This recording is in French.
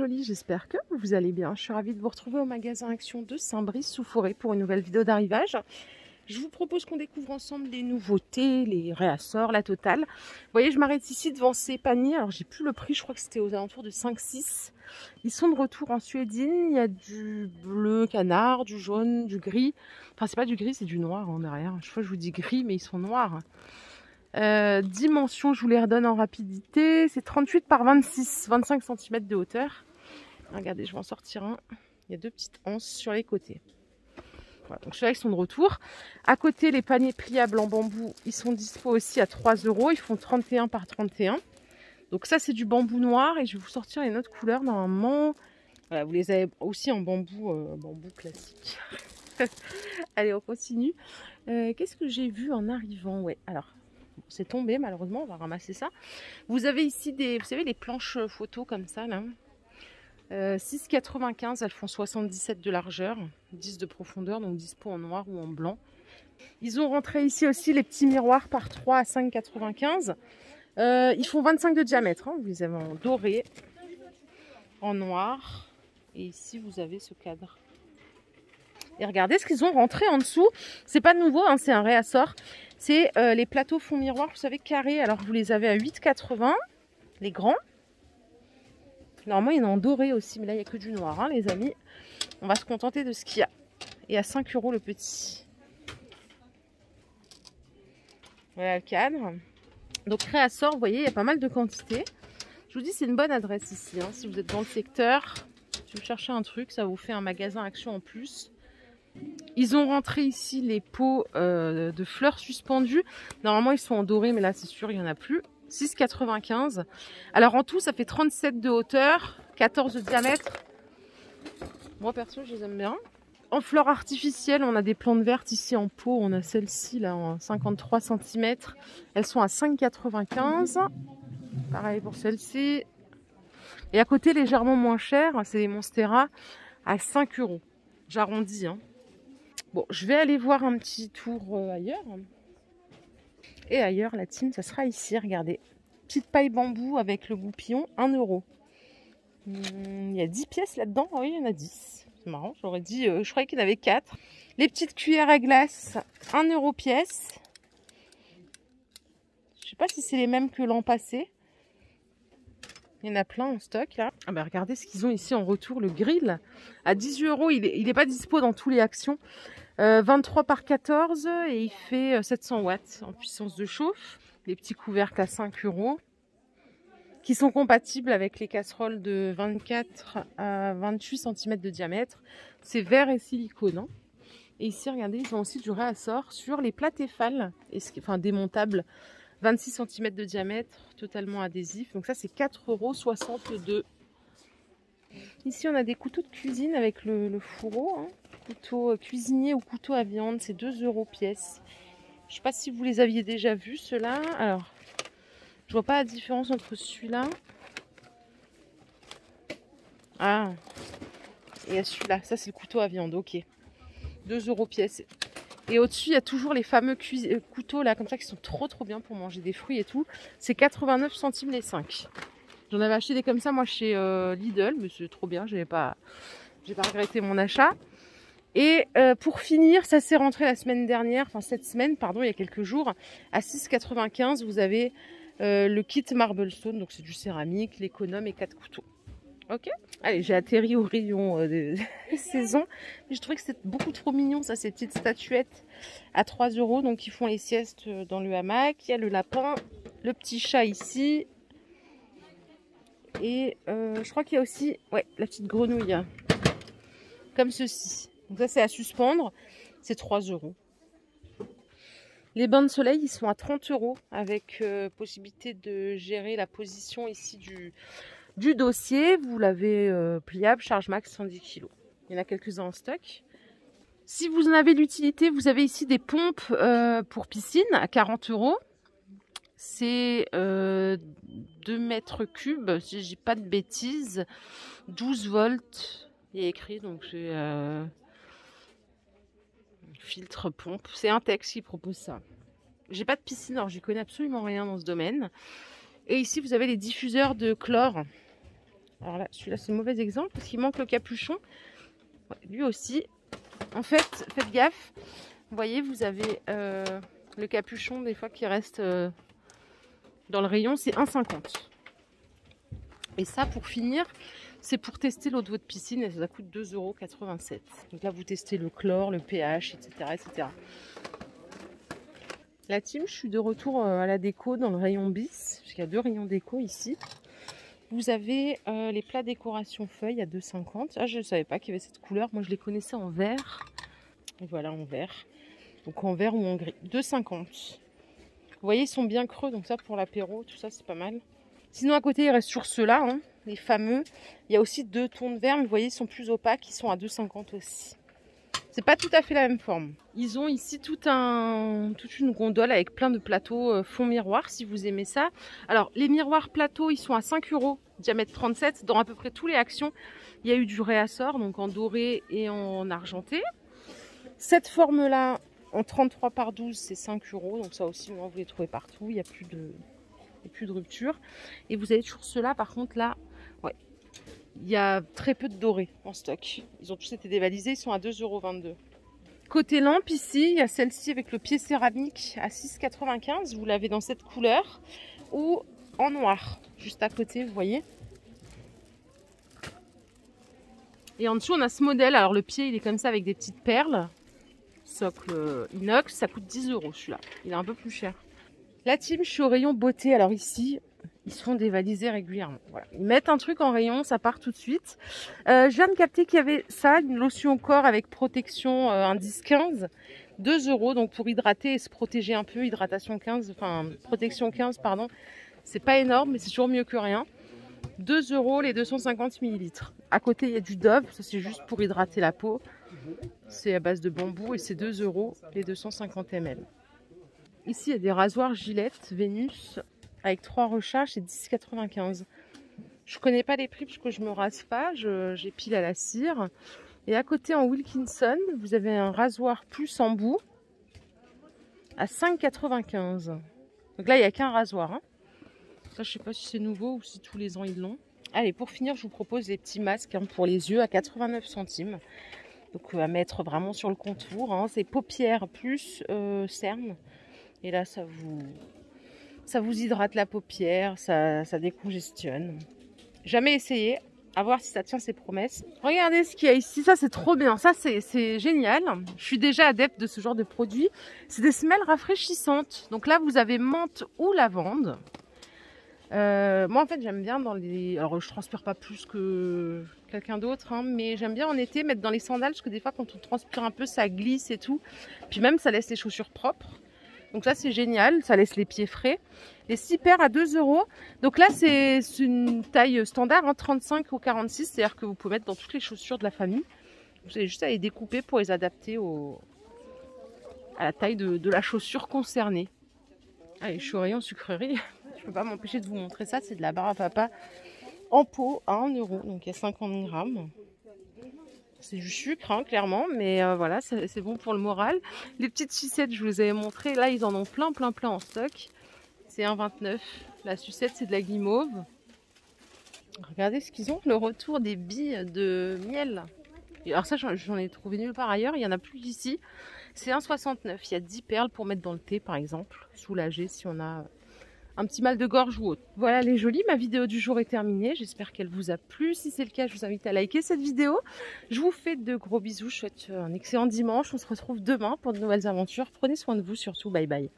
jolis, j'espère que vous allez bien. Je suis ravie de vous retrouver au magasin Action de Saint-Brice-sous-Forêt pour une nouvelle vidéo d'arrivage. Je vous propose qu'on découvre ensemble les nouveautés, les réassorts, la totale. Vous voyez, je m'arrête ici devant ces paniers. Alors, j'ai plus le prix, je crois que c'était aux alentours de 5-6. Ils sont de retour en suédine. Il y a du bleu canard, du jaune, du gris. Enfin, c'est pas du gris, c'est du noir en derrière. Je crois que je vous dis gris, mais ils sont noirs. Dimension, je vous les redonne en rapidité. C'est 38 par 26, 25 cm de hauteur. Regardez, je vais en sortir un. Il y a deux petites anses sur les côtés. Voilà, donc ceux-là, ils sont de retour. À côté, les paniers pliables en bambou, ils sont dispo aussi à 3 €. Ils font 31 par 31. Donc ça, c'est du bambou noir. Et je vais vous sortir les autres couleurs normalement. Voilà, vous les avez aussi en bambou, bambou classique. Allez, on continue. Qu'est-ce que j'ai vu en arrivant? Ouais, alors, c'est tombé malheureusement. On va ramasser ça. Vous avez ici vous savez, les planches photos comme ça, là. 6,95, elles font 77 de largeur, 10 de profondeur, donc dispo en noir ou en blanc. Ils ont rentré ici aussi les petits miroirs par 3 à 5,95. Ils font 25 de diamètre, hein. Vous les avez en doré, en noir. Et ici, vous avez ce cadre. Et regardez ce qu'ils ont rentré en dessous. C'est pas nouveau, hein, c'est un réassort. C'est les plateaux fond miroir, vous savez, carrés. Alors, vous les avez à 8,80, les grands. Normalement, il y en a en doré aussi, mais là, il n'y a que du noir, hein, les amis. On va se contenter de ce qu'il y a. Et à 5 € le petit. Voilà le cadre. Donc, réassort, vous voyez, il y a pas mal de quantité. Je vous dis, c'est une bonne adresse ici. Hein, si vous êtes dans le secteur, si vous cherchez un truc, ça vous fait un magasin Action en plus. Ils ont rentré ici les pots de fleurs suspendues. Normalement, ils sont en doré, mais là, c'est sûr, il n'y en a plus. 6,95. Alors en tout, ça fait 37 de hauteur, 14 de diamètre. Moi perso, je les aime bien. En fleurs artificielles, on a des plantes vertes ici en pot. On a celle-ci là en 53 cm. Elles sont à 5,95. Pareil pour celle-ci. Et à côté, légèrement moins cher, c'est les Monstera à 5 €. J'arrondis. Hein. Bon, je vais aller voir un petit tour ailleurs. Et ailleurs, la team, ça sera ici, regardez. Petite paille bambou avec le goupillon, 1 €. Il y a 10 pièces là-dedans. Ah oui, il y en a 10. C'est marrant, j'aurais dit, je croyais qu'il y en avait 4. Les petites cuillères à glace, 1 € pièce. Je sais pas si c'est les mêmes que l'an passé. Il y en a plein en stock là. Ah bah regardez ce qu'ils ont ici en retour, le grill. À 18 €, il est pas dispo dans tous les actions. 23 par 14 et il fait 700 watts en puissance de chauffe. Les petits couvercles à 5 € qui sont compatibles avec les casseroles de 24 à 28 cm de diamètre. C'est verre et silicone. Hein. Et ici, regardez, ils ont aussi du réassort sur les plats Tefal, enfin démontables, 26 cm de diamètre, totalement adhésif. Donc ça, c'est 4,62 €. Ici, on a des couteaux de cuisine avec le fourreau. Hein. Couteau cuisinier ou couteau à viande, c'est 2 € pièce. Je ne sais pas si vous les aviez déjà vus, ceux-là. Alors, je vois pas la différence entre celui-là. Ah, et celui-là, ça c'est le couteau à viande, ok. 2 € pièce. Et au-dessus, il y a toujours les fameux couteaux là, comme ça, qui sont trop bien pour manger des fruits et tout. C'est 89 centimes les 5. J'en avais acheté des comme ça, moi, chez Lidl, mais c'est trop bien, j'ai pas regretté mon achat. Et pour finir, ça s'est rentré la semaine dernière, enfin cette semaine, pardon, il y a quelques jours, à 6,95, vous avez le kit Marblestone, donc c'est du céramique, l'économe et 4 couteaux. Ok. Allez, j'ai atterri au rayon de saison, mais je trouvais que c'était beaucoup trop mignon, ça, ces petites statuettes à 3 €, donc ils font les siestes dans le hamac. Il y a le lapin, le petit chat ici, et je crois qu'il y a aussi, ouais, la petite grenouille, comme ceci. Donc ça, c'est à suspendre. C'est 3 €. Les bains de soleil, ils sont à 30 € avec possibilité de gérer la position ici du dossier. Vous l'avez pliable, charge max 110 kg. Il y en a quelques-uns en stock. Si vous en avez l'utilité, vous avez ici des pompes pour piscine à 40 €. C'est 2 mètres cubes, si je dis pas de bêtises. 12 volts. Il y a écrit, donc j'ai... filtre pompe, c'est Intex qui propose ça. J'ai pas de piscine, alors j'y connais absolument rien dans ce domaine. Et ici vous avez les diffuseurs de chlore Alors là, celui-là, c'est le mauvais exemple parce qu'il manque le capuchon. Ouais, lui aussi. En fait, faites gaffe. Vous voyez, vous avez le capuchon des fois qui reste dans le rayon, c'est 1,50. Et ça, pour finir, c'est pour tester l'eau de votre piscine et ça coûte 2,87 €. Donc là, vous testez le chlore, le pH, etc. etc. La team, je suis de retour à la déco dans le rayon bis, puisqu'il y a 2 rayons déco ici. Vous avez les plats décoration feuilles à 2,50 €. Ah, je ne savais pas qu'il y avait cette couleur. Moi, je les connaissais en vert. Et voilà, en vert. Donc en vert ou en gris. 2,50 €. Vous voyez, ils sont bien creux. Donc ça, pour l'apéro, tout ça, c'est pas mal. Sinon, à côté, il reste sur ceux-là, hein, les fameux. Il y a aussi 2 tons de vert. Mais vous voyez, ils sont plus opaques. Ils sont à 2,50 € aussi. C'est pas tout à fait la même forme. Ils ont ici toute une gondole avec plein de plateaux fond miroir si vous aimez ça. Alors les miroirs plateaux, ils sont à 5 €, diamètre 37. Dans à peu près tous les actions, il y a eu du réassort, donc en doré et en argenté. Cette forme-là, en 33 par 12, c'est 5 €. Donc ça aussi, vous les trouvez partout. Il n'y a plus de rupture. Et vous avez toujours ceux-là, par contre, là, ouais. Il y a très peu de dorés en stock. Ils ont tous été dévalisés, ils sont à 2,22 €. Côté lampe, ici, il y a celle-ci avec le pied céramique à 6,95 €. Vous l'avez dans cette couleur ou en noir, juste à côté, vous voyez. Et en dessous, on a ce modèle. Alors le pied, il est comme ça avec des petites perles. Socle inox, ça coûte 10 € celui-là. Il est un peu plus cher. La team, je suis au rayon beauté. Alors ici, ils se font dévaliser régulièrement. Voilà. Ils mettent un truc en rayon, ça part tout de suite. Je viens de capter qu'il y avait ça, une lotion au corps avec protection indice 15, 2 €. Donc pour hydrater et se protéger un peu, hydratation 15, enfin protection 15, pardon. C'est pas énorme, mais c'est toujours mieux que rien. 2 € les 250 ml. À côté, il y a du Dove, ça c'est juste pour hydrater la peau. C'est à base de bambou et c'est 2 € les 250 ml. Ici, il y a des rasoirs Gillette Vénus avec 3 recharges, c'est 10,95 €. Je connais pas les prix parce que je me rase pas, j'épile à la cire. Et à côté, en Wilkinson, vous avez un rasoir plus en bout à 5,95 €. Donc là, il n'y a qu'un rasoir. Hein. Ça, je sais pas si c'est nouveau ou si tous les ans ils l'ont. Allez, pour finir, je vous propose les petits masques pour les yeux à 89 centimes. Donc à mettre vraiment sur le contour. Hein. C'est paupières plus cerne. Et là, ça vous hydrate la paupière, ça décongestionne. Jamais essayé, à voir si ça tient ses promesses. Regardez ce qu'il y a ici, ça c'est trop bien, ça c'est génial. Je suis déjà adepte de ce genre de produit. C'est des semelles rafraîchissantes. Donc là, vous avez menthe ou lavande. Moi en fait j'aime bien dans les... Alors je transpire pas plus que quelqu'un d'autre, hein, mais j'aime bien en été mettre dans les sandales parce que des fois quand on transpire un peu ça glisse et tout. Puis même ça laisse les chaussures propres. Donc ça c'est génial, ça laisse les pieds frais. Les 6 paires à 2 €. Donc là c'est une taille standard, hein, 35 ou 46, c'est-à-dire que vous pouvez mettre dans toutes les chaussures de la famille. Vous avez juste à les découper pour les adapter à la taille de la chaussure concernée. Allez, je suis au rayon sucrerie. Je peux pas m'empêcher de vous montrer ça. C'est de la barre à papa en pot à 1 €. Donc il y a 50 grammes. C'est du sucre, hein, clairement. Mais voilà, c'est bon pour le moral. Les petites sucettes, je vous les avais montrées. Là, ils en ont plein en stock. C'est 1,29 €. La sucette, c'est de la guimauve. Regardez ce qu'ils ont. Le retour des billes de miel. Et alors ça, j'en ai trouvé nulle part ailleurs. Il n'y en a plus ici. C'est 1,69 €. Il y a 10 perles pour mettre dans le thé, par exemple. Soulager si on a un petit mal de gorge ou autre. Voilà les jolies, ma vidéo du jour est terminée. J'espère qu'elle vous a plu. Si c'est le cas, je vous invite à liker cette vidéo. Je vous fais de gros bisous. Je vous souhaite un excellent dimanche. On se retrouve demain pour de nouvelles aventures. Prenez soin de vous surtout. Bye bye.